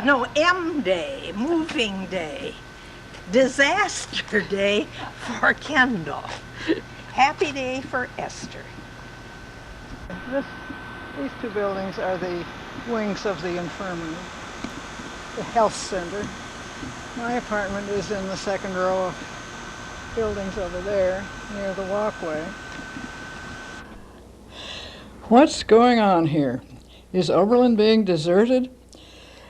No, M Day, Moving Day, Disaster Day for Kendal. Happy Day for Esther. These two buildings are the wings of the infirmary, the health center. My apartment is in the second row of buildings over there near the walkway. What's going on here? Is Oberlin being deserted?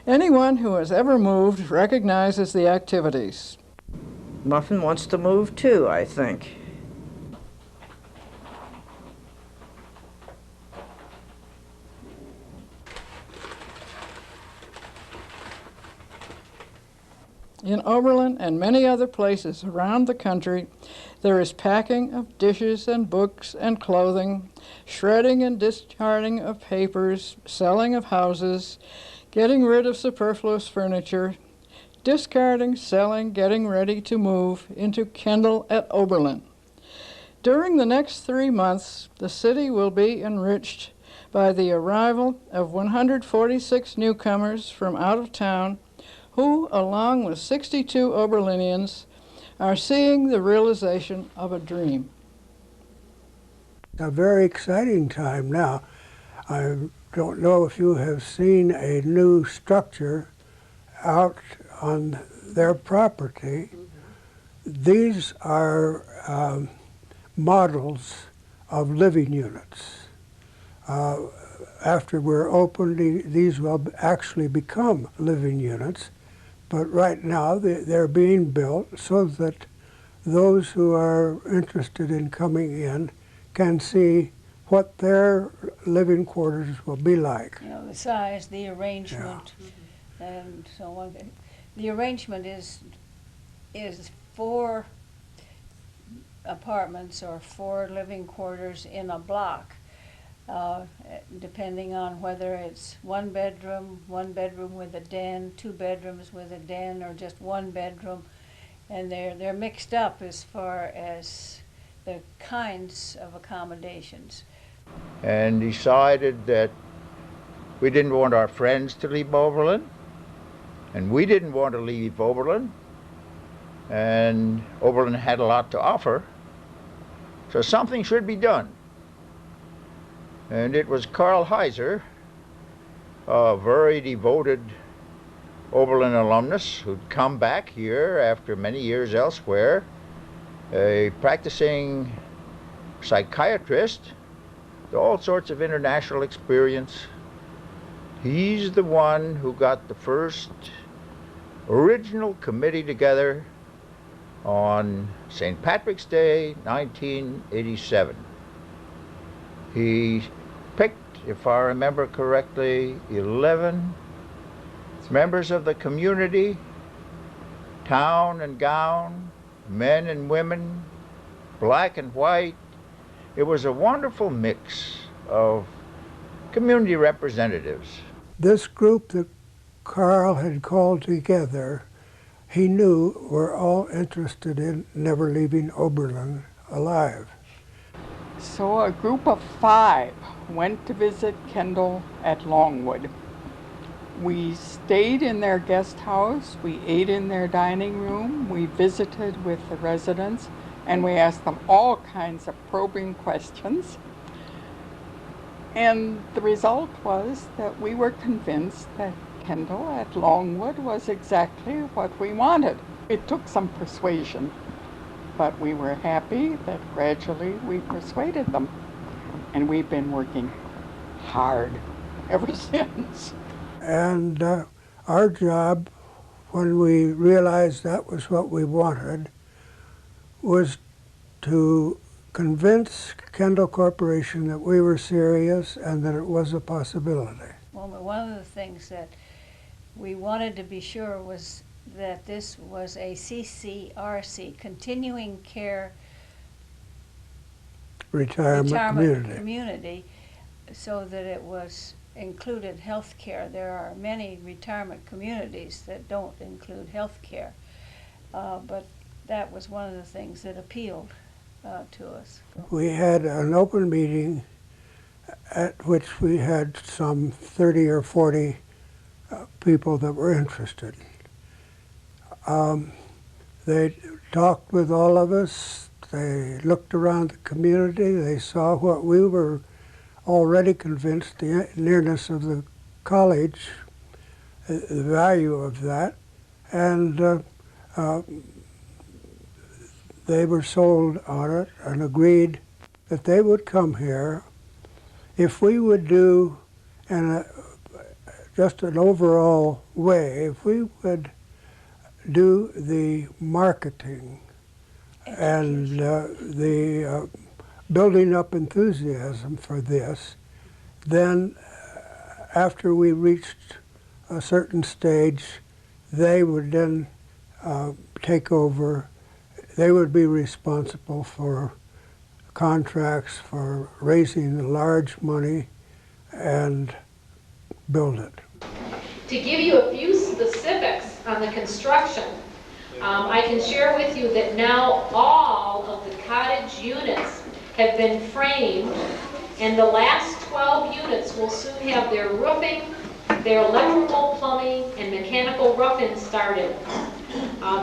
Anyone who has ever moved recognizes the activities. Muffin wants to move too, I think. In Oberlin and many other places around the country, there is packing of dishes and books and clothing, shredding and discarding of papers, selling of houses, getting rid of superfluous furniture, discarding, selling, getting ready to move into Kendal at Oberlin. During the next 3 months, the city will be enriched by the arrival of 146 newcomers from out of town who, along with 62 Oberlinians, are seeing the realization of a dream. A very exciting time now. I don't know if you have seen a new structure out on their property. These are models of living units. After we're open, these will actually become living units, but right now they're being built so that those who are interested in coming in can see what their living quarters will be like. You know, the size, the arrangement, and so on. The arrangement is 4 apartments or 4 living quarters in a block, depending on whether it's 1 bedroom with a den, 2 bedrooms with a den, or just 1 bedroom, and they're mixed up as far as the kinds of accommodations. And decided that we didn't want our friends to leave Oberlin, and we didn't want to leave Oberlin, and Oberlin had a lot to offer, so something should be done. And it was Carl Heiser, a very devoted Oberlin alumnus who'd come back here after many years elsewhere, a practicing psychiatrist, all sorts of international experience. He's the one who got the first original committee together on St. Patrick's Day, 1987. He picked, if I remember correctly, 11 members of the community, town and gown, men and women, black and white. It was a wonderful mix of community representatives. This group that Carl had called together, he knew were all interested in never leaving Oberlin alive. So a group of 5 went to visit Kendal at Longwood. We stayed in their guest house, we ate in their dining room, we visited with the residents, and we asked them all kinds of probing questions. And the result was that we were convinced that Kendal at Longwood was exactly what we wanted. It took some persuasion, but we were happy that gradually we persuaded them. And we've been working hard ever since. And our job, when we realized that was what we wanted, was to convince Kendal Corporation that we were serious and that it was a possibility. Well, one of the things that we wanted to be sure was that this was a CCRC, continuing care retirement community, so that it was included health care. There are many retirement communities that don't include health care, but that was one of the things that appealed to us. We had an open meeting at which we had some 30 or 40 people that were interested. They talked with all of us. They looked around the community. They saw what we were already convinced, the nearness of the college, the value of that, and they were sold on it and agreed that they would come here if we would do, in just an overall way, if we would do the marketing and the building up enthusiasm for this, then after we reached a certain stage, they would then take over. They would be responsible for contracts, for raising the large money and build it. To give you a few specifics on the construction, I can share with you that now all of the cottage units have been framed, and the last 12 units will soon have their roofing, their electrical, plumbing, and mechanical rough-in started.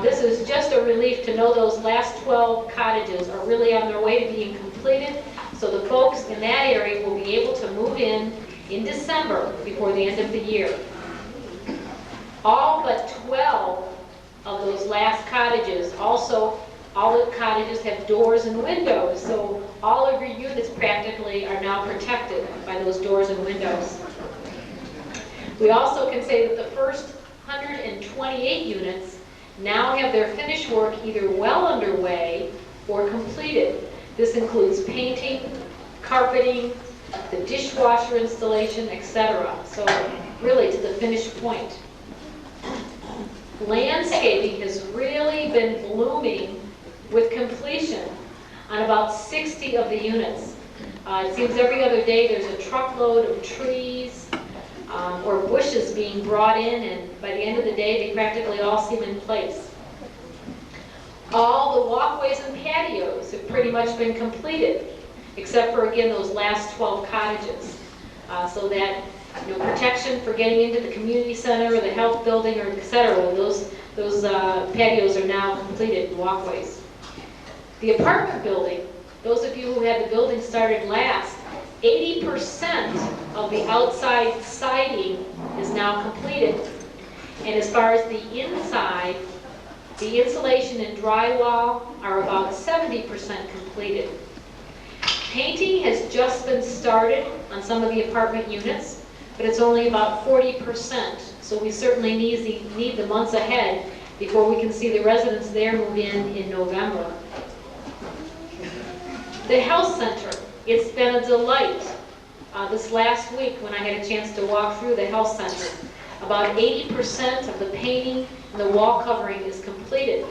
This is just a relief to know those last 12 cottages are really on their way to being completed, so the folks in that area will be able to move in December before the end of the year. All but 12 of those last cottages, also all the cottages have doors and windows, so all of your units practically are now protected by those doors and windows. We also can say that the first 128 units now have their finish work either well underway or completed. This includes painting, carpeting, the dishwasher installation, etc. So really to the finished point. Landscaping has really been blooming with completion on about 60 of the units. It seems every other day there's a truckload of trees or bushes being brought in, and by the end of the day they practically all seem in place. All the walkways and patios have pretty much been completed, except for, again, those last 12 cottages. So that, protection for getting into the community center or the health building or etc. Those patios are now completed and walkways. The apartment building, those of you who had the building started last, 80% of the outside siding is now completed. And as far as the inside, the insulation and drywall are about 70% completed. Painting has just been started on some of the apartment units, but it's only about 40%. So we certainly need the months ahead before we can see the residents there move in November. The health center, it's been a delight. This last week when I had a chance to walk through the health center, about 80% of the painting and the wall covering is completed.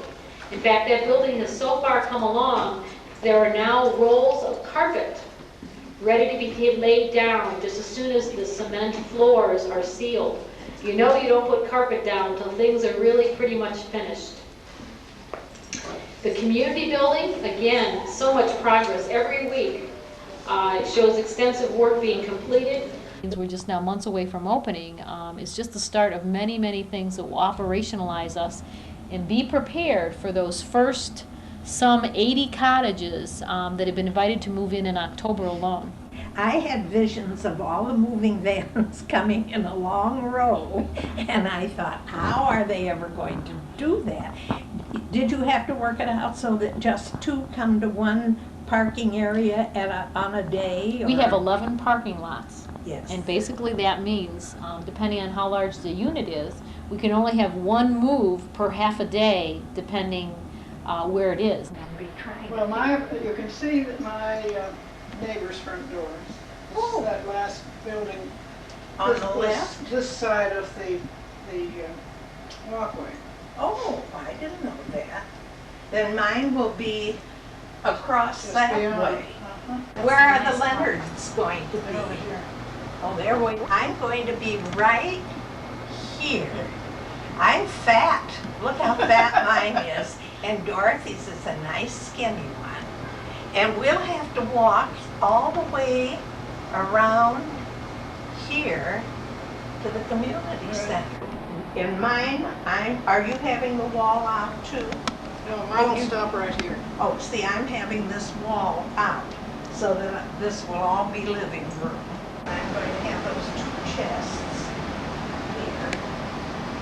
In fact, that building has so far come along, there are now rolls of carpet ready to be laid down just as soon as the cement floors are sealed. You know you don't put carpet down until things are really pretty much finished. The community building, again, so much progress every week. It shows extensive work being completed. We're just now months away from opening. It's just the start of many, many things that will operationalize us and be prepared for those first some 80 cottages that have been invited to move in October alone. I had visions of all the moving vans coming in a long row, and I thought, how are they ever going to do that? Did you have to work it out so that just two come to one parking area on a day? We or- have 11 parking lots. Yes. And basically that means, depending on how large the unit is, we can only have one move per half a day, depending where it is. Well, you can see that my neighbor's front door. This is that last building. On the left? This side of the walkway. Oh, I didn't know that. Then mine will be across Just that beyond. way. Where are the Leonards going to be? Over here. Oh, they're way. I'm going to be right here. I'm fat. Look how fat mine is. And Dorothy's is a nice skinny one. And we'll have to walk all the way around here to the community center. In mine, are you having the wall out too? No, mine will stop right here. Oh, see, I'm having this wall out, so that this will all be living room. I'm going to have those two chests here.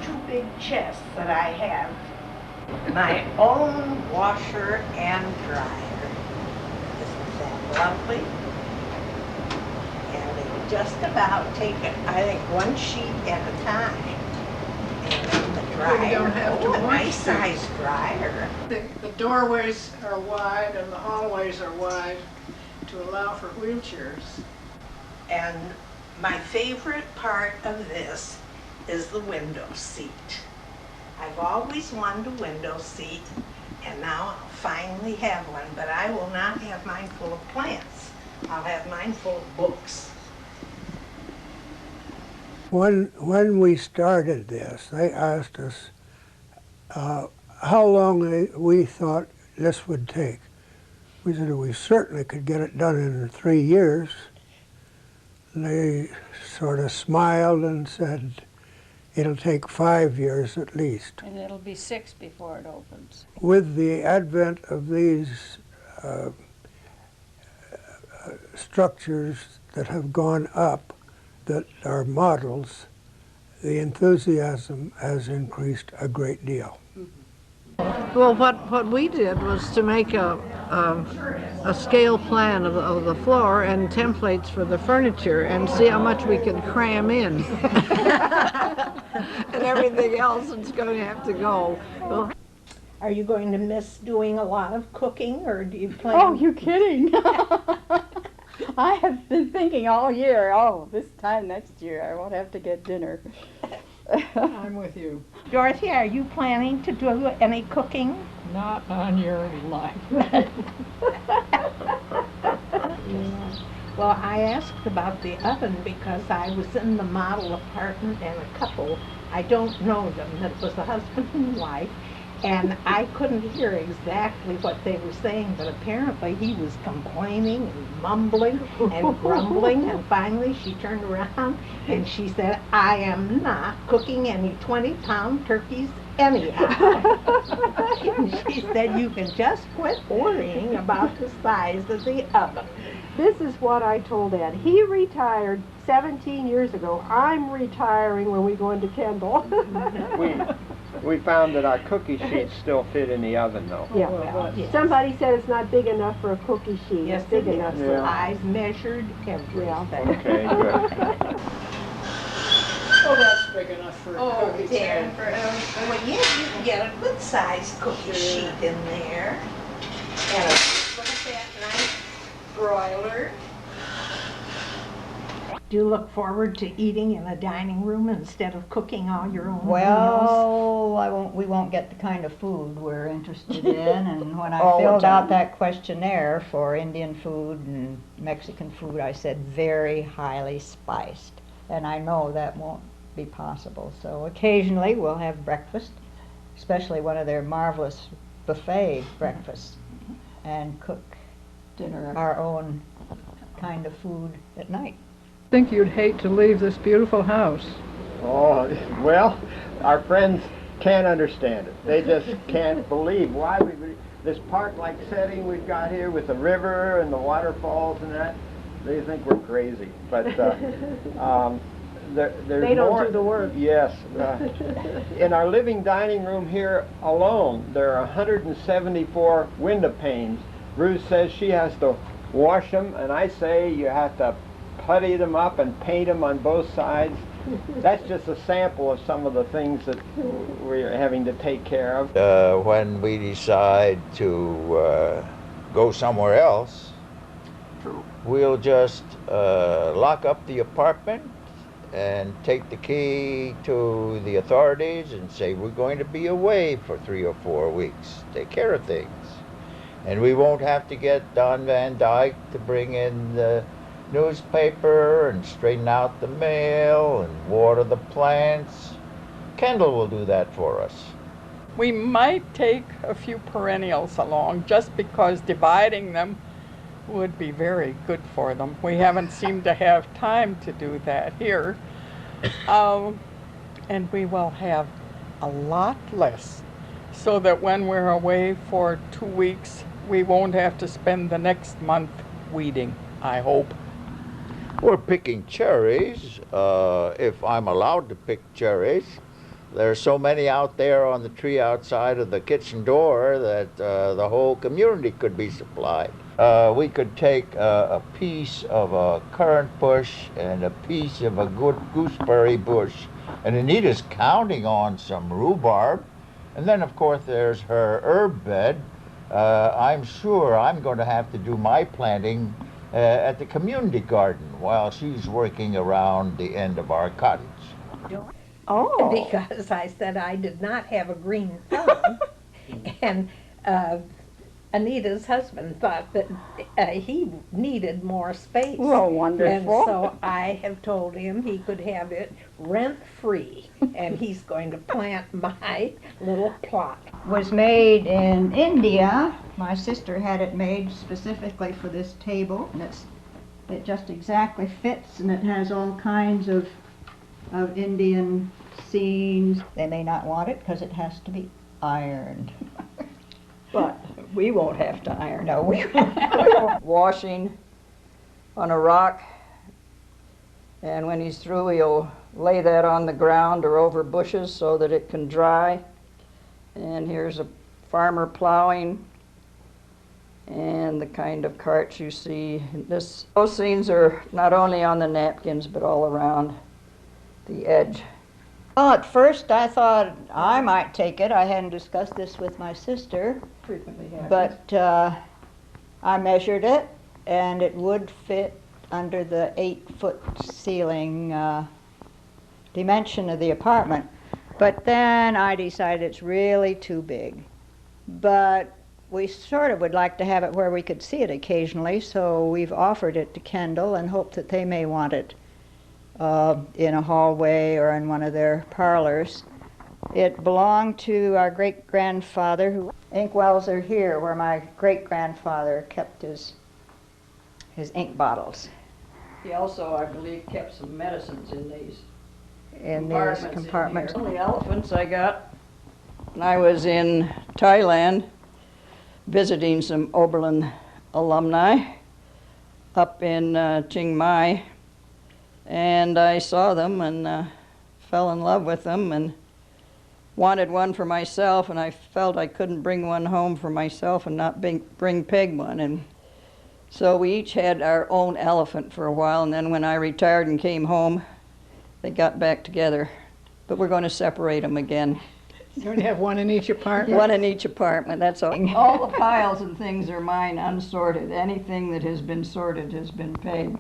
Two big chests that I have. My own washer and dryer. Isn't that lovely? And it'll just about take it, I think, one sheet at a time. And then the dryer, You don't have to a wash nice sheets. size dryer. The doorways are wide and the hallways are wide to allow for wheelchairs. And my favorite part of this is the window seat. I've always wanted a window seat, and now I'll finally have one, but I will not have mine full of plants. I'll have mine full of books. When we started this, they asked us how long we thought this would take. We said we certainly could get it done in 3 years. And they sort of smiled and said, it'll take 5 years at least. And it'll be 6 before it opens. With the advent of these structures that have gone up, that are models, the enthusiasm has increased a great deal. Well, what we did was to make a scale plan of the floor and templates for the furniture and see how much we could cram in. And everything else is going to have to go. Well, Are you going to miss doing a lot of cooking, or do you plan? Oh, you're kidding. I have been thinking all year, oh, this time next year I won't have to get dinner. I'm with you. Dorothy, are you planning to do any cooking? Not on your life. Well, I asked about the oven because I was in the model apartment and a couple, I don't know them, it was a husband and wife, and I couldn't hear exactly what they were saying, but apparently he was complaining and mumbling and grumbling, and finally she turned around and she said, I am not cooking any 20-pound turkeys anyhow. And she said, you can just quit worrying about the size of the oven. This is what I told Ed. He retired 17 years ago. I'm retiring when we go into Kendal. We found that our cookie sheets still fit in the oven, though. Yeah. Well, yes. Somebody said it's not big enough for a cookie sheet. Yes, It's big it enough is. for I've measured everything. Okay, good. Oh, that's big enough for a Oh, cookie dear. tin. Well, yes, you can get a good-sized cookie sheet in there. And a look at that nice broiler. Do you look forward to eating in a dining room instead of cooking all your own meals? Well, we won't get the kind of food we're interested in, and when I All the filled out time. that questionnaire for Indian food and Mexican food, I said very highly spiced, and I know that won't be possible. So occasionally we'll have breakfast, especially one of their marvelous buffet breakfasts, and cook Dinner. our own kind of food at night. I think you'd hate to leave this beautiful house. Oh, well, our friends can't understand it. They just can't believe why this park-like setting we've got here with the river and the waterfalls and that, they think we're crazy. But there's They don't more, do the work. Yes. In our living dining room here alone, there are 174 window panes. Ruth says she has to wash them, and I say you have to putty them up and paint them on both sides. That's just a sample of some of the things that we're having to take care of. When we decide to go somewhere else, we'll just lock up the apartment and take the key to the authorities and say we're going to be away for 3 or 4 weeks. Take care of things. And we won't have to get Don Van Dyke to bring in the newspaper and straighten out the mail and water the plants. Kendal will do that for us. We might take a few perennials along just because dividing them would be very good for them. We haven't seemed to have time to do that here. And we will have a lot less, so that when we're away for 2 weeks, we won't have to spend the next month weeding, I hope. We're picking cherries, if I'm allowed to pick cherries. There's so many out there on the tree outside of the kitchen door that the whole community could be supplied. We could take a piece of a currant bush and a piece of a good gooseberry bush, and Anita's counting on some rhubarb. And then, of course, there's her herb bed. I'm sure I'm going to have to do my planting at the community garden while she's working around the end of our cottage. Oh. Because I said I did not have a green thumb. And Anita's husband thought that he needed more space. Oh, wonderful. And so I have told him he could have it rent-free, and he's going to plant my little plot. Was made in India. My sister had it made specifically for this table, and it just exactly fits, and it has all kinds of Indian scenes. They may not want it because it has to be ironed. But we won't have to iron. No, we Washing on a rock, and when he's through, he'll lay that on the ground or over bushes so that it can dry. And here's a farmer plowing, and the kind of carts you see. Those scenes are not only on the napkins but all around the edge. Well, at first I thought I might take it. I hadn't discussed this with my sister, Frequently happens. but I measured it, and it would fit under the 8-foot ceiling dimension of the apartment. But then I decided it's really too big. But we sort of would like to have it where we could see it occasionally, so we've offered it to Kendal and hope that they may want it in a hallway or in one of their parlors. It belonged to our great-grandfather, who inkwells are here, where my great-grandfather kept his ink bottles. He also, I believe, kept some medicines in these compartments. The only elephants I got when I was in Thailand visiting some Oberlin alumni up in Chiang Mai, and I saw them and fell in love with them and wanted one for myself, and I felt I couldn't bring one home for myself and not bring Peg one. And so we each had our own elephant for a while, and then when I retired and came home, they got back together. But we're going to separate them again. You're going to have one in each apartment? One in each apartment, that's all. All the piles and things are mine, unsorted. Anything that has been sorted has been paid.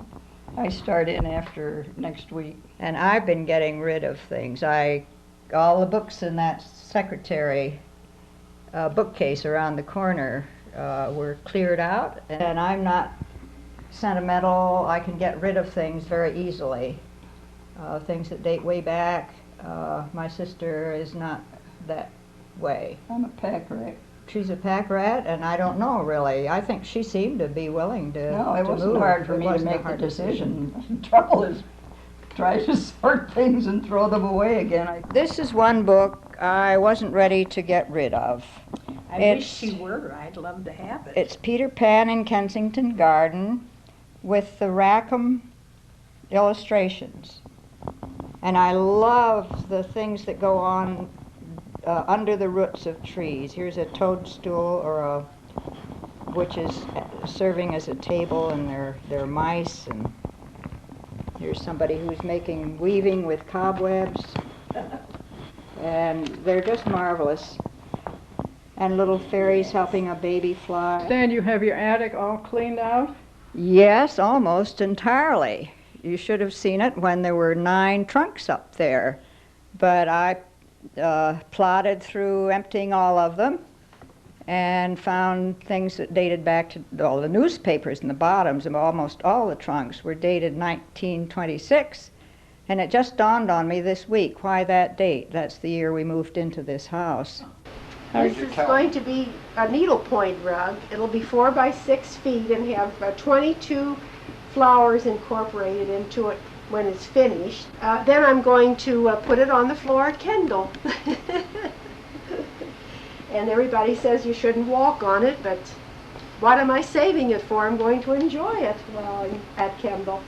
I start in after next week. And I've been getting rid of things. All the books in that secretary bookcase around the corner were cleared out, and I'm not sentimental. I can get rid of things very easily. Things that date way back. My sister is not that way. I'm a pack rat. She's a pack rat, and I don't know really. I think she seemed to be willing to No, it wasn't move. hard for me to make the decision. The trouble is try to sort things and throw them away again. This is one book I wasn't ready to get rid of. I wish she were. I'd love to have it. It's Peter Pan in Kensington Garden with the Rackham illustrations. And I love the things that go on under the roots of trees. Here's a toadstool which is serving as a table, and there are mice, and here's somebody who's weaving with cobwebs. And they're just marvelous. And little fairies helping a baby fly. Then you have your attic all cleaned out? Yes, almost entirely. You should have seen it when there were 9 trunks up there. But I plodded through emptying all of them and found things that dated back to all the newspapers in the bottoms, and almost all the trunks were dated 1926. And it just dawned on me this week, why that date? That's the year we moved into this house. This is going to be a needlepoint rug. It'll be 4 by 6 feet and have 22 flowers incorporated into it when it's finished. Then I'm going to put it on the floor at Kendal. And everybody says you shouldn't walk on it, but what am I saving it for? I'm going to enjoy it while I'm at Kendal.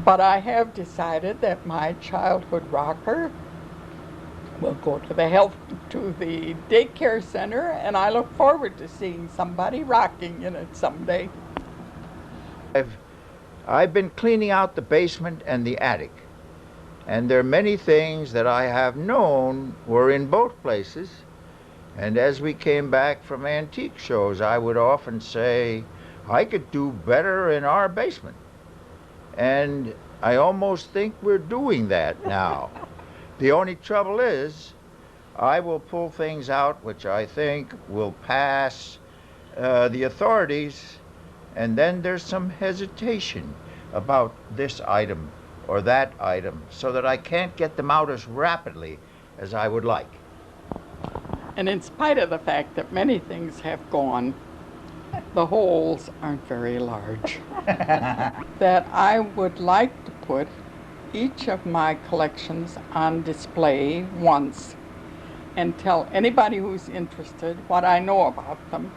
But I have decided that my childhood rocker will go to the daycare center, and I look forward to seeing somebody rocking in it someday. I've been cleaning out the basement and the attic, and there are many things that I have known were in both places. And as we came back from antique shows, I would often say, I could do better in our basement. And I almost think we're doing that now. The only trouble is, I will pull things out which I think will pass the authorities, and then there's some hesitation about this item or that item, so that I can't get them out as rapidly as I would like. And in spite of the fact that many things have gone, the holes aren't very large. That I would like to put each of my collections on display once and tell anybody who's interested what I know about them,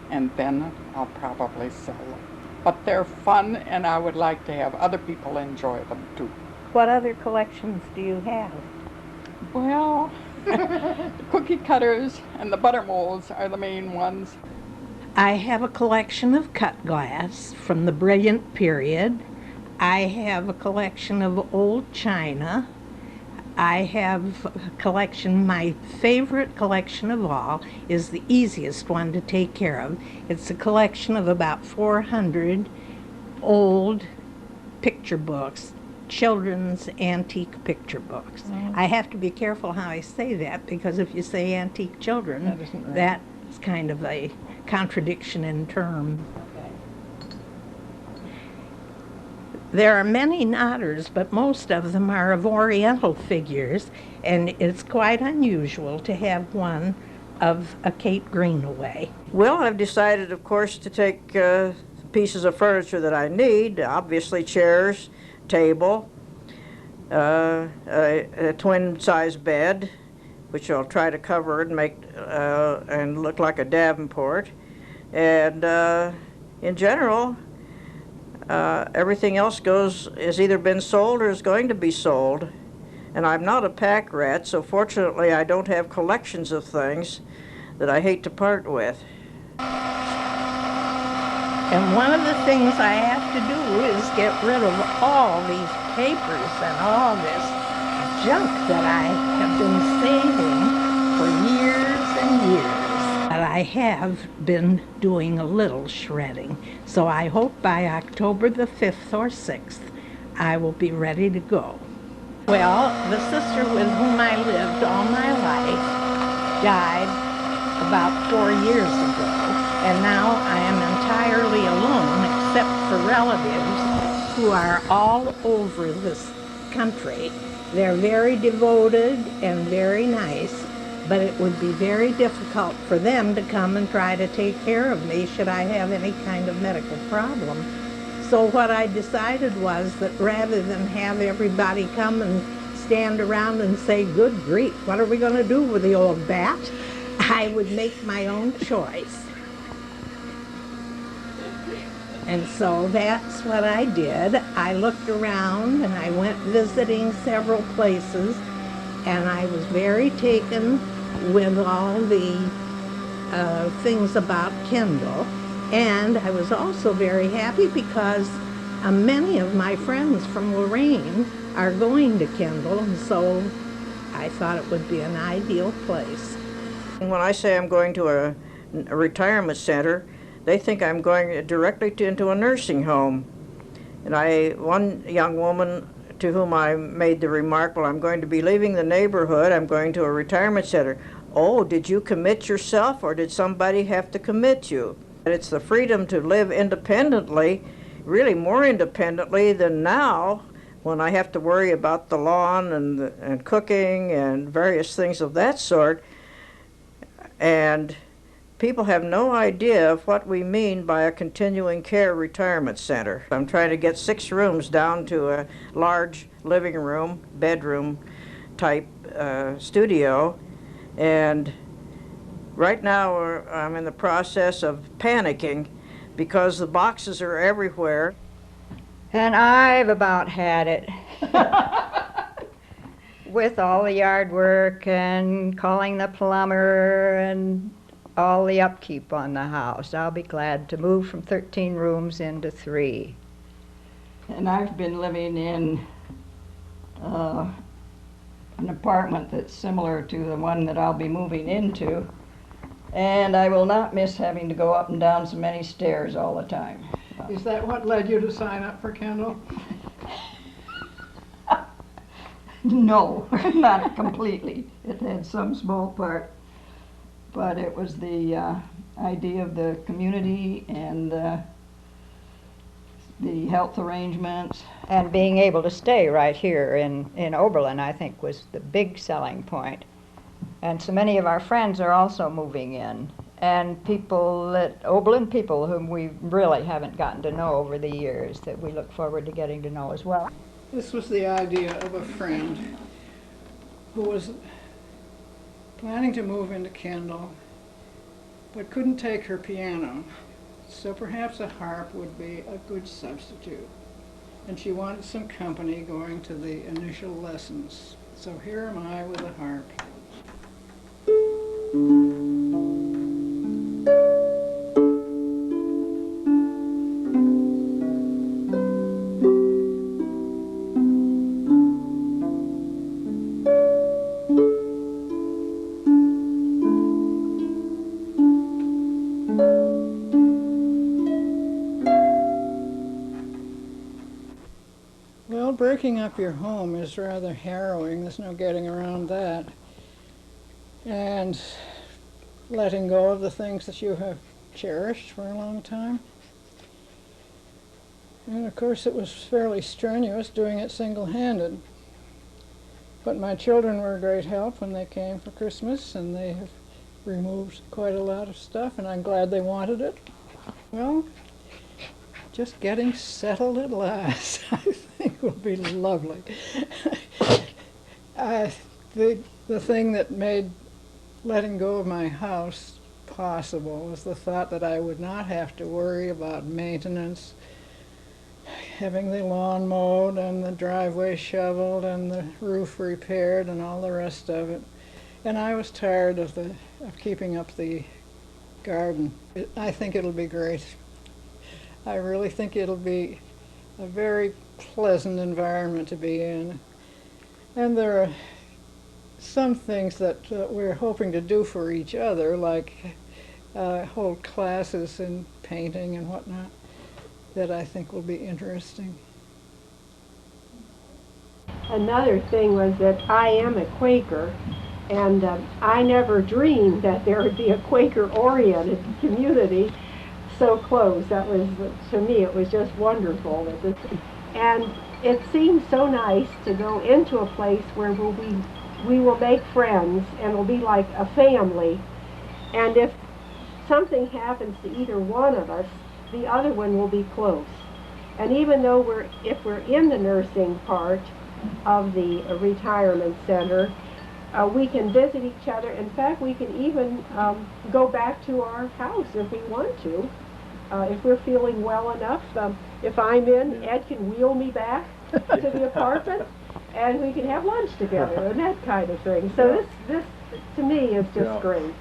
and then I'll probably sell them. But they're fun, and I would like to have other people enjoy them too. What other collections do you have? Well, the cookie cutters and the butter molds are the main ones. I have a collection of cut glass from the Brilliant period. I have a collection of old china. I have a collection, my favorite collection of all is the easiest one to take care of. It's a collection of about 400 old picture books, children's antique picture books. I have to be careful how I say that, because if you say antique children, That isn't right. that's kind of a contradiction in term. There are many knotters, but most of them are of Oriental figures, and it's quite unusual to have one of a Kate Greenaway. Well, I've decided, of course, to take pieces of furniture that I need, obviously chairs, table, a twin-size bed, which I'll try to cover and make and look like a Davenport, and in general, everything else has either been sold or is going to be sold. And I'm not a pack rat, so fortunately I don't have collections of things that I hate to part with. And one of the things I have to do is get rid of all these papers and all this junk that I have been saving for years and years. But I have been doing a little shredding, so I hope by October the 5th or 6th I will be ready to go. Well, the sister with whom I lived all my life died about 4 years ago, and now I am entirely alone except for relatives who are all over this country. They're very devoted and very nice, but it would be very difficult for them to come and try to take care of me should I have any kind of medical problem. So what I decided was that rather than have everybody come and stand around and say, good grief, what are we going to do with the old bat? I would make my own choice. And so that's what I did. I looked around and I went visiting several places, and I was very taken with all the things about Kendal. And I was also very happy because many of my friends from Lorraine are going to Kendal, and so I thought it would be an ideal place. When I say I'm going to a retirement center, they think I'm going directly into a nursing home. And one young woman to whom I made the remark, well, I'm going to be leaving the neighborhood, I'm going to a retirement center. Oh, did you commit yourself, or did somebody have to commit you? It's the freedom to live independently, really more independently than now, when I have to worry about the lawn and cooking and various things of that sort. And people have no idea of what we mean by a continuing care retirement center. I'm trying to get 6 rooms down to a large living room, bedroom type studio. And right now I'm in the process of panicking because the boxes are everywhere. And I've about had it. With all the yard work and calling the plumber and all the upkeep on the house, I'll be glad to move from 13 rooms into 3. And I've been living in an apartment that's similar to the one that I'll be moving into, and I will not miss having to go up and down so many stairs all the time. Is that what led you to sign up for Kendal? No, not completely. It had some small part, but it was the idea of the community and the health arrangements. And being able to stay right here in Oberlin, I think, was the big selling point. And so many of our friends are also moving in, and Oberlin people whom we really haven't gotten to know over the years that we look forward to getting to know as well. This was the idea of a friend who was planning to move into Kendal, but couldn't take her piano, so perhaps a harp would be a good substitute. And she wanted some company going to the initial lessons. So here am I with a harp. Well, breaking up your home is rather harrowing. There's no getting around that. And letting go of the things that you have cherished for a long time. And of course it was fairly strenuous doing it single-handed. But my children were a great help when they came for Christmas, and they have removed quite a lot of stuff, and I'm glad they wanted it. Well, just getting settled at last, I think will be lovely. The thing that made letting go of my house possible was the thought that I would not have to worry about maintenance, having the lawn mowed and the driveway shoveled and the roof repaired and all the rest of it. And I was tired of keeping up the garden. I think it'll be great. I really think it'll be a very pleasant environment to be in. And there are some things that we're hoping to do for each other, like hold classes in painting and whatnot, that I think will be interesting. Another thing was that I am a Quaker, and I never dreamed that there would be a Quaker-oriented community so close. That was, to me, it was just wonderful. And it seems so nice to go into a place where we will make friends and will be like a family. And if something happens to either one of us, the other one will be close. And even though if we're in the nursing part of the retirement center, we can visit each other. In fact, we can even go back to our house if we want to. if we're feeling well enough, if I'm in, Ed can wheel me back to the apartment, and we can have lunch together and that kind of thing. So this to me is just great.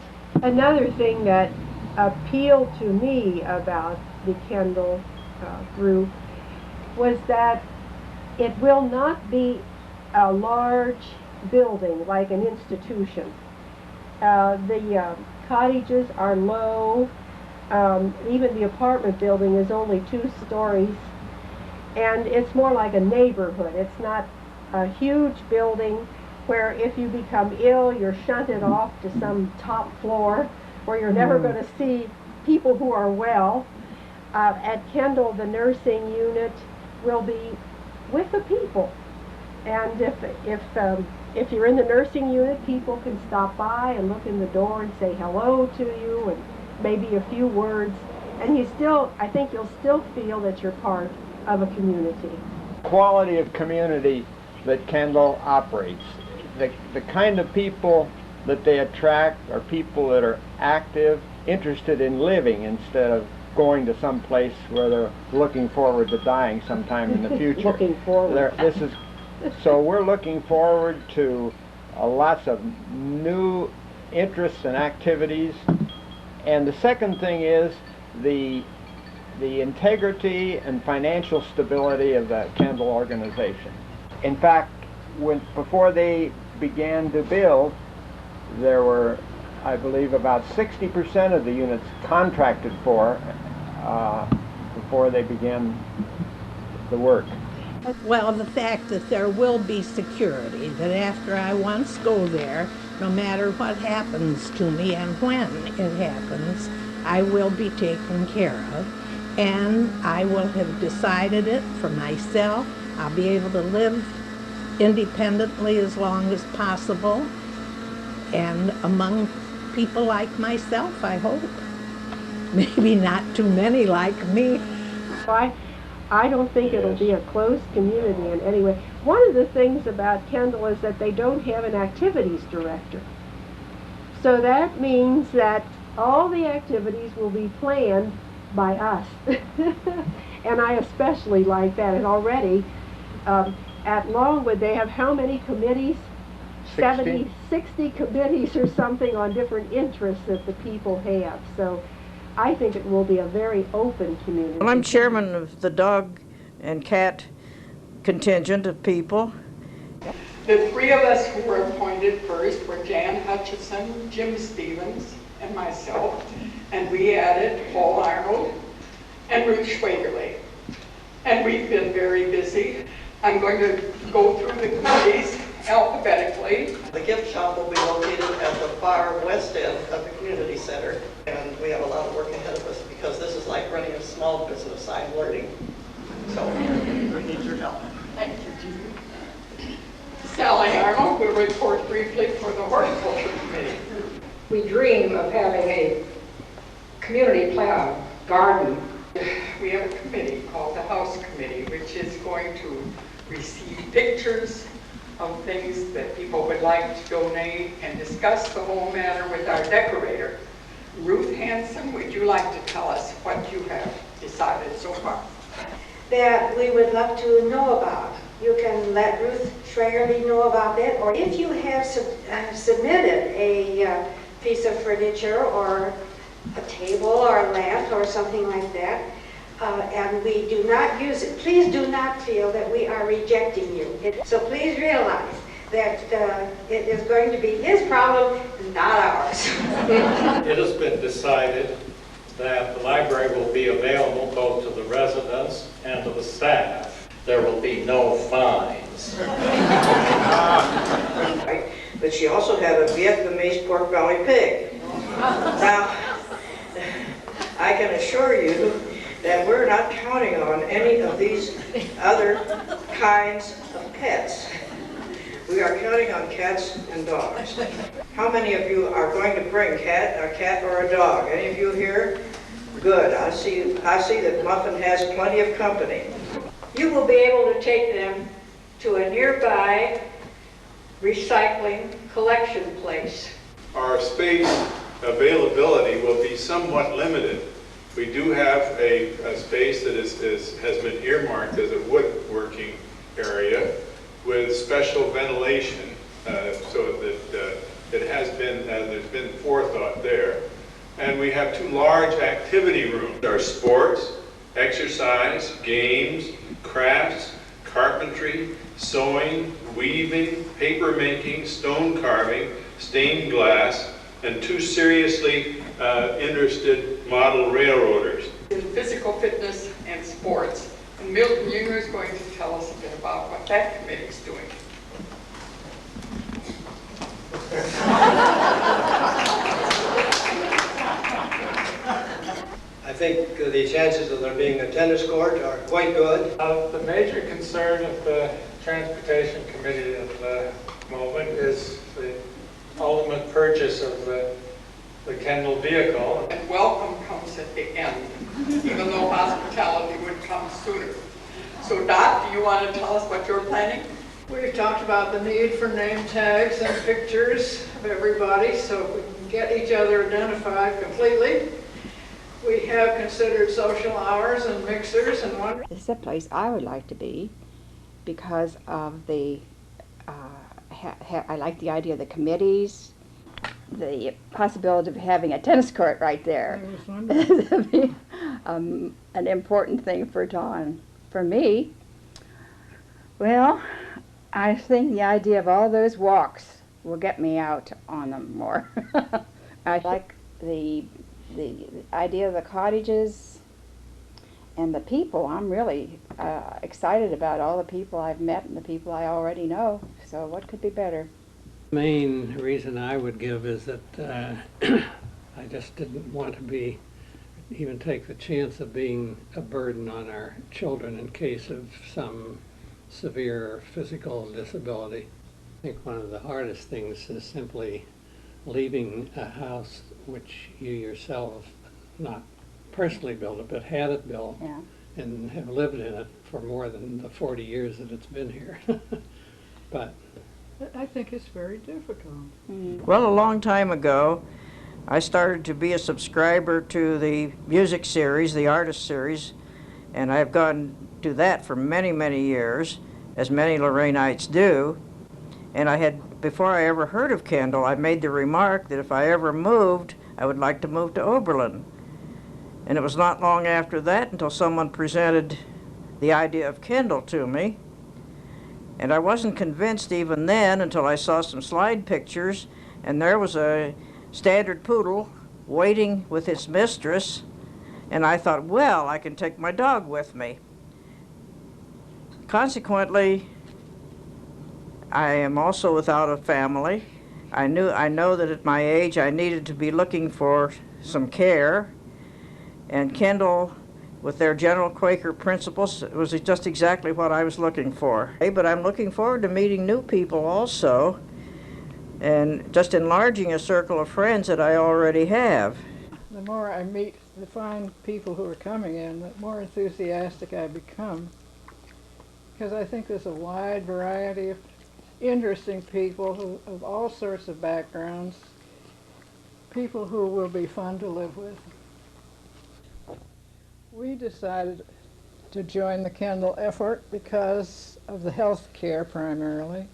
Another thing that appealed to me about the Kendal group was that it will not be a large building like an institution. The cottages are low. Even the apartment building is only 2 stories, and it's more like a neighborhood. It's not a huge building where if you become ill, you're shunted off to some top floor where you're never going to see people who are well. At Kendal, the nursing unit will be with the people, and if you're in the nursing unit, people can stop by and look in the door and say hello to you and maybe a few words, and I think you'll still feel that you're part of a community. Quality of community that Kendal operates. The kind of people that they attract are people that are active, interested in living instead of going to some place where they're looking forward to dying sometime in the future. Looking forward. So we're looking forward to lots of new interests and activities. And the second thing is the integrity and financial stability of the Kendal organization. In fact, before they began to build, there were, I believe, about 60% of the units contracted for before they began the work. Well, the fact that there will be security, that after I once go there, no matter what happens to me and when it happens, I will be taken care of, and I will have decided it for myself. I'll be able to live independently as long as possible, and among people like myself, I hope. Maybe not too many like me. I don't think it'll be a closed community in any way. One of the things about Kendal is that they don't have an activities director. So that means that all the activities will be planned by us. And I especially like that. And already at Longwood they have how many committees? 60 committees or something on different interests that the people have. So I think it will be a very open community. Well, I'm chairman of the dog and cat contingent of people. The 3 of us who were appointed first were Jeanne Hutchison, Jim Stevens, and myself, and we added Paul Arnold and Ruth Schwagerly. And we've been very busy. I'm going to go through the committees alphabetically. The gift shop will be located at the far west end of the community center, and we have a lot of work ahead of us because this is like running a small business. I'm learning, so I need your help. Thank you, Jeanne. Sally Arnold will report briefly for the Horticulture Committee. We dream of having a community garden. We have a committee called the House Committee, which is going to receive pictures of things that people would like to donate and discuss the whole matter with our decorator. Ruth Hanson, would you like to tell us what you have decided so far? That we would love to know about. You can let Ruth Schwagerly know about that, or if you have submitted a piece of furniture or a table or a lamp or something like that, and we do not use it, please do not feel that we are rejecting you. So please realize that it is going to be his problem, not ours. It has been decided that the library will be available both to the residents and to the staff. There will be no fines. But she also had a Vietnamese pork belly pig. Now, I can assure you that we're not counting on any of these other kinds of pets. We are counting on cats and dogs. How many of you are going to bring a cat or a dog? Any of you here? Good. I see that Muffin has plenty of company. You will be able to take them to a nearby recycling collection place. Our space availability will be somewhat limited We do have a space that has been earmarked as a woodworking area with special ventilation, so that it has been, there's been forethought there. And we have 2 large activity rooms. There are sports, exercise, games, crafts, carpentry, sewing, weaving, paper making, stone carving, stained glass, and 2 seriously interested model railroaders. Physical fitness and sports. And Milton Jr. is going to tell us a bit about what that committee is doing. I think the chances of there being a tennis court are quite good. The major concern of the Transportation Committee at the moment is the ultimate purchase of the Kendal vehicle. And welcome comes at the end, even though hospitality would come sooner. So Dot, do you want to tell us what you're planning? We've talked about the need for name tags and pictures of everybody so we can get each other identified completely. We have considered social hours and mixers and one. This is a place I would like to be because of the, I like the idea of the committees, the possibility of having a tennis court right there. An important thing for Dawn. For me, well, I think the idea of all those walks will get me out on them more. I like the idea of the cottages and the people. I'm really excited about all the people I've met and the people I already know. So what could be better? The main reason I would give is that I just didn't want to even take the chance of being a burden on our children in case of some severe physical disability. I think one of the hardest things is simply leaving a house which you yourself not personally built it, but had it built, yeah, and have lived in it for more than the 40 years that it's been here. But I think it's very difficult. Well, a long time ago, I started to be a subscriber to the music series, the artist series, and I've gone to that for many, many years, as many Lorrainites do. And I had, before I ever heard of Kendal, I made the remark that if I ever moved, I would like to move to Oberlin. And it was not long after that until someone presented the idea of Kendal to me. And I wasn't convinced even then until I saw some slide pictures, and there was a standard poodle waiting with its mistress, and I thought, well, I can take my dog with me. Consequently, I am also without a family. I know that at my age I needed to be looking for some care, and Kendal, with their general Quaker principles, was just exactly what I was looking for. But I'm looking forward to meeting new people also, and just enlarging a circle of friends that I already have. The more I meet the fine people who are coming in, the more enthusiastic I become, because I think there's a wide variety of interesting people of all sorts of backgrounds, people who will be fun to live with. We decided to join the Kendal effort because of the health care primarily.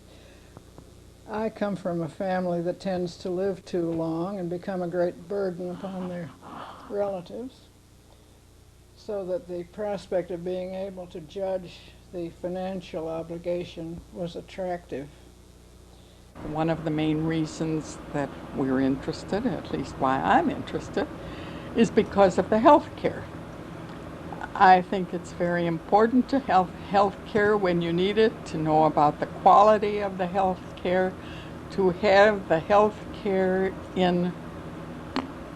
I come from a family that tends to live too long and become a great burden upon their relatives, so that the prospect of being able to judge the financial obligation was attractive. One of the main reasons that we're interested, at least why I'm interested, is because of the health care. I think it's very important to have health care when you need it, to know about the quality of the health care, to have the health care in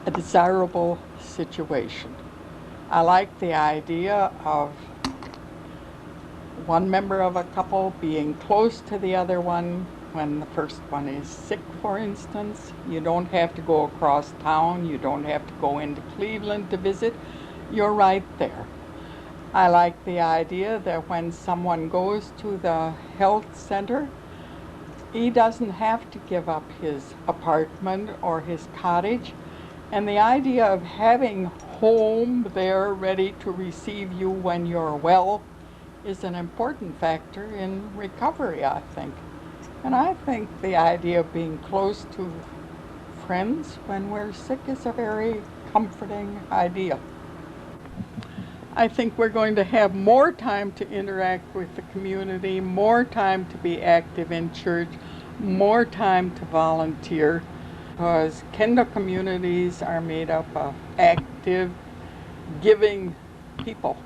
a desirable situation. I like the idea of one member of a couple being close to the other one when the first one is sick, for instance. You don't have to go across town, you don't have to go into Cleveland to visit, you're right there. I like the idea that when someone goes to the health center, he doesn't have to give up his apartment or his cottage. And the idea of having home there ready to receive you when you're well is an important factor in recovery, I think. And I think the idea of being close to friends when we're sick is a very comforting idea. I think we're going to have more time to interact with the community, more time to be active in church, more time to volunteer, because Kendal communities are made up of active, giving people.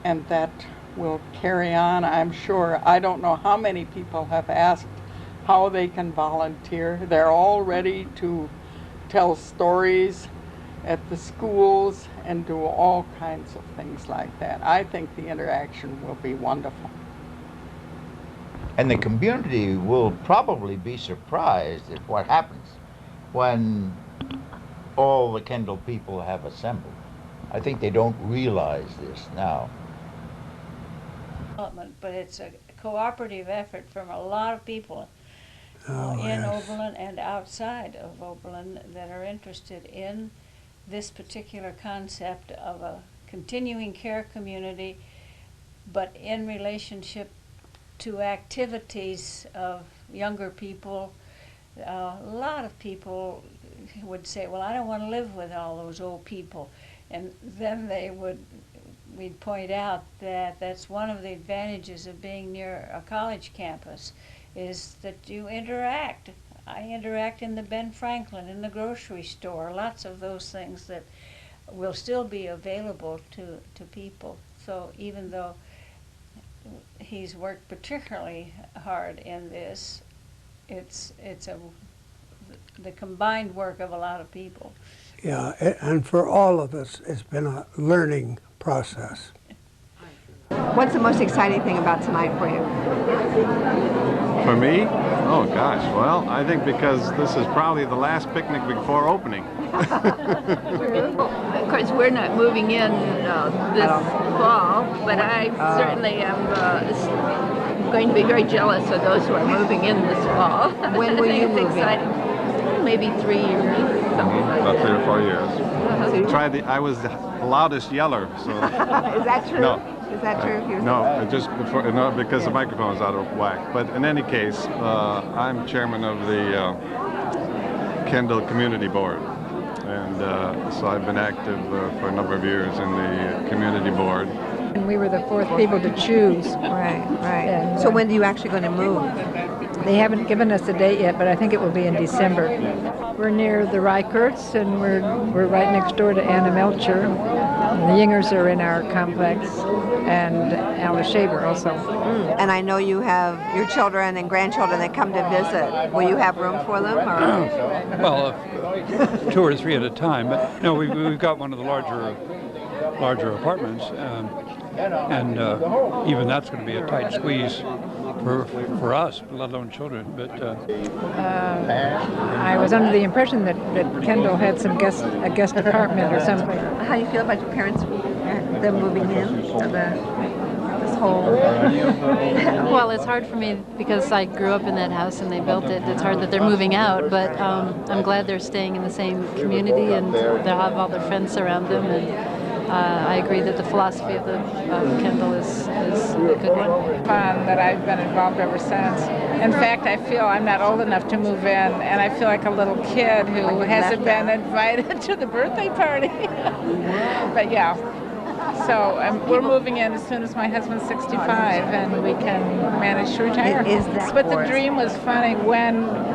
And that will carry on, I'm sure. I don't know how many people have asked how they can volunteer. They're all ready to tell stories at the schools and do all kinds of things like that. I think the interaction will be wonderful. And the community will probably be surprised at what happens when all the Kendal people have assembled. I think they don't realize this now. But it's a cooperative effort from a lot of people in Oberlin and outside of Oberlin that are interested in this particular concept of a continuing care community, but in relationship to activities of younger people. A lot of people would say, well, I don't want to live with all those old people. And then we'd point out that that's one of the advantages of being near a college campus, is that you interact. I interact in the Ben Franklin, in the grocery store, lots of those things that will still be available to people. So even though he's worked particularly hard in this, it's the combined work of a lot of people. Yeah, and for all of us, it's been a learning process. What's the most exciting thing about tonight for you? For me? Oh gosh, well, I think because this is probably the last picnic before opening. Of course, we're not moving in this fall, but I certainly am going to be very jealous of those who are moving in this fall. When will you move in? Maybe 3 years, something like About that. 3 or 4 years. I was the loudest yeller, so. Is that true? No. Is that true? No, just before, no, because the microphone is out of whack. But in any case, I'm chairman of the Kendal Community Board. And so I've been active for a number of years in the community board. And we were the fourth people to choose. Right, right. And, so when are you actually going to move? They haven't given us a date yet, but I think it will be in December. We're near the Reicherts, and we're right next door to Anna Melcher. The Yingers are in our complex, and Alice Shaver also. And I know you have your children and grandchildren that come to visit. Will you have room for them? Or? Well, 2 or 3 at a time. But no, we've got one of the larger apartments, and even that's going to be a tight squeeze for us, let alone children. But I was under the impression that Kendal had a guest apartment or something. How do you feel about your parents, them moving in to this whole? Well, it's hard for me because I grew up in that house and they built it. It's hard that they're moving out, but I'm glad they're staying in the same community and they'll have all their friends around them. And I agree that the philosophy of Kendal is a good one. Fun that I've been involved ever since. In fact, I feel I'm not old enough to move in, and I feel like a little kid who hasn't been invited to the birthday party. But yeah, so we're moving in as soon as my husband's 65, and we can manage to retire. But the dream was funny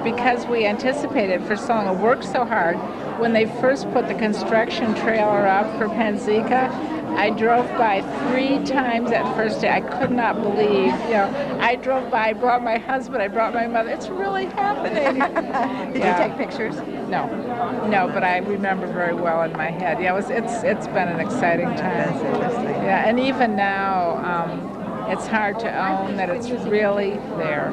because we anticipated for so long and worked so hard. When they first put the construction trailer up for Penzika, I drove by 3 times that first day. I could not believe, I drove by, I brought my husband, I brought my mother. It's really happening. Did you take pictures? No, but I remember very well in my head. Yeah, it's been an exciting time. That's interesting. Yeah, and even now, it's hard to own that it's really there.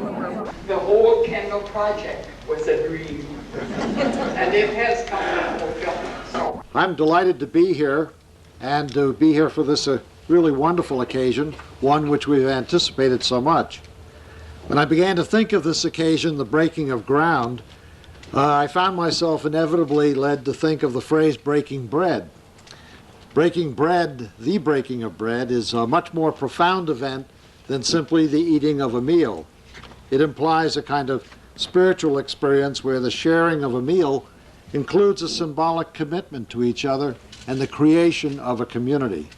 The whole Kendal project was a dream, and it has come to fulfillment. So I'm delighted to be here and to be here for this really wonderful occasion, one which we've anticipated so much. When I began to think of this occasion, the breaking of ground, I found myself inevitably led to think of the phrase breaking bread. Breaking bread, the breaking of bread, is a much more profound event than simply the eating of a meal. It implies a kind of spiritual experience where the sharing of a meal includes a symbolic commitment to each other and the creation of a community.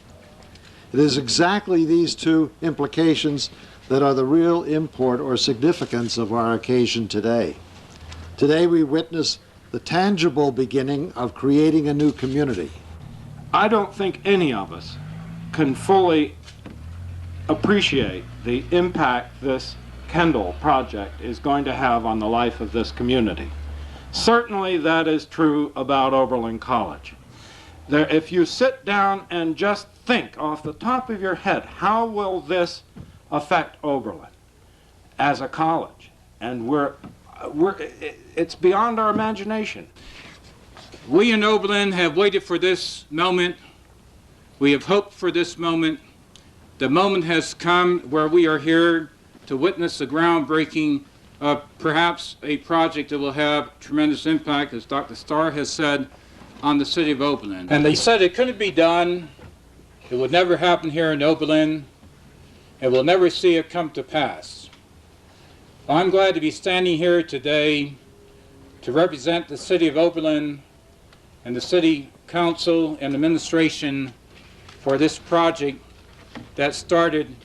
It is exactly these two implications that are the real import or significance of our occasion today. Today we witness the tangible beginning of creating a new community. I don't think any of us can fully appreciate the impact this Kendal project is going to have on the life of this community. Certainly that is true about Oberlin College. If you sit down and just think off the top of your head, how will this affect Oberlin as a college? And it's beyond our imagination. We in Oberlin have waited for this moment. We have hoped for this moment. The moment has come where we are here to witness the groundbreaking of perhaps a project that will have tremendous impact, as Dr. Starr has said, on the city of Oberlin. And they said it couldn't be done. It would never happen here in Oberlin, and we'll never see it come to pass. I'm glad to be standing here today to represent the city of Oberlin and the city council and administration for this project that started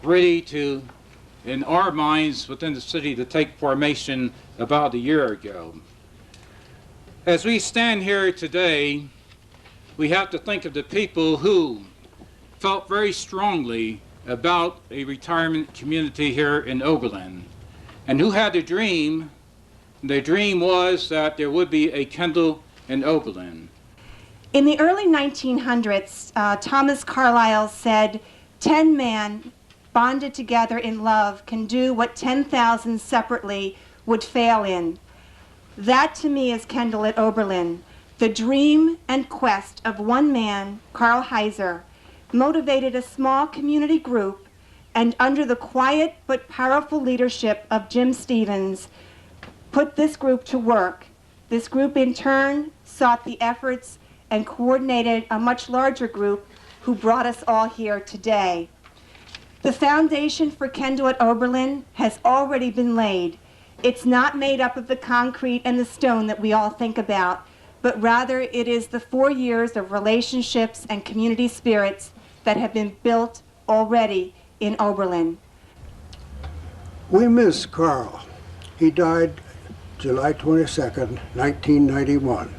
ready to, in our minds within the city, to take formation about a year ago. As we stand here today, we have to think of the people who felt very strongly about a retirement community here in Oberlin, and who had a dream. Their dream was that there would be a Kendal in Oberlin. In the early 1900s, Thomas Carlyle said, 10 men bonded together in love can do what 10,000 separately would fail in. That to me is Kendal at Oberlin, the dream and quest of one man, Karl Heiser, motivated a small community group, and under the quiet but powerful leadership of Jim Stevens, put this group to work. This group in turn sought the efforts and coordinated a much larger group who brought us all here today. The foundation for Kendal at Oberlin has already been laid. It's not made up of the concrete and the stone that we all think about, but rather it is the 4 years of relationships and community spirits that have been built already in Oberlin. We miss Carl. He died July 22nd, 1991.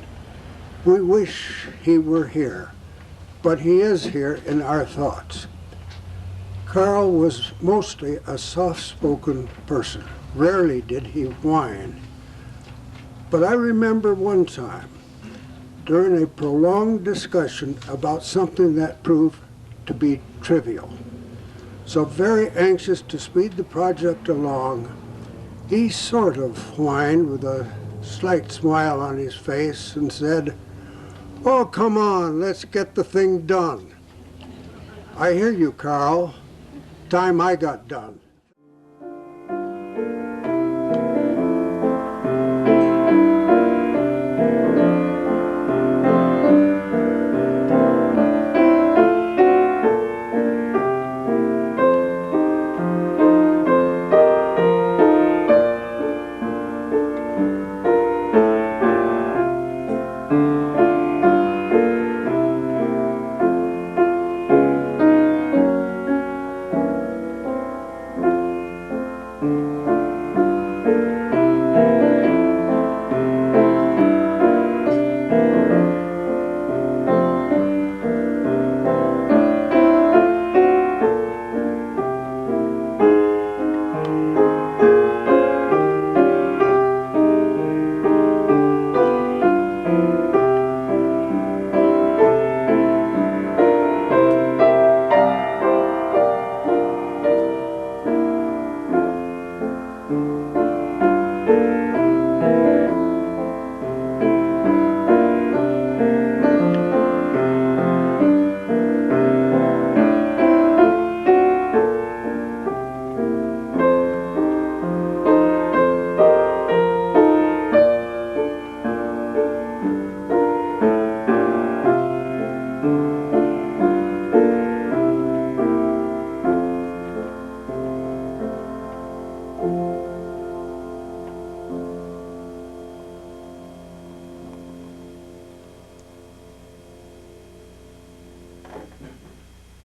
We wish he were here, but he is here in our thoughts. Carl was mostly a soft-spoken person. Rarely did he whine. But I remember one time, during a prolonged discussion about something that proved to be trivial, so very anxious to speed the project along, he sort of whined with a slight smile on his face and said, "Oh, come on, let's get the thing done." I hear you, Carl. Time I got done. you.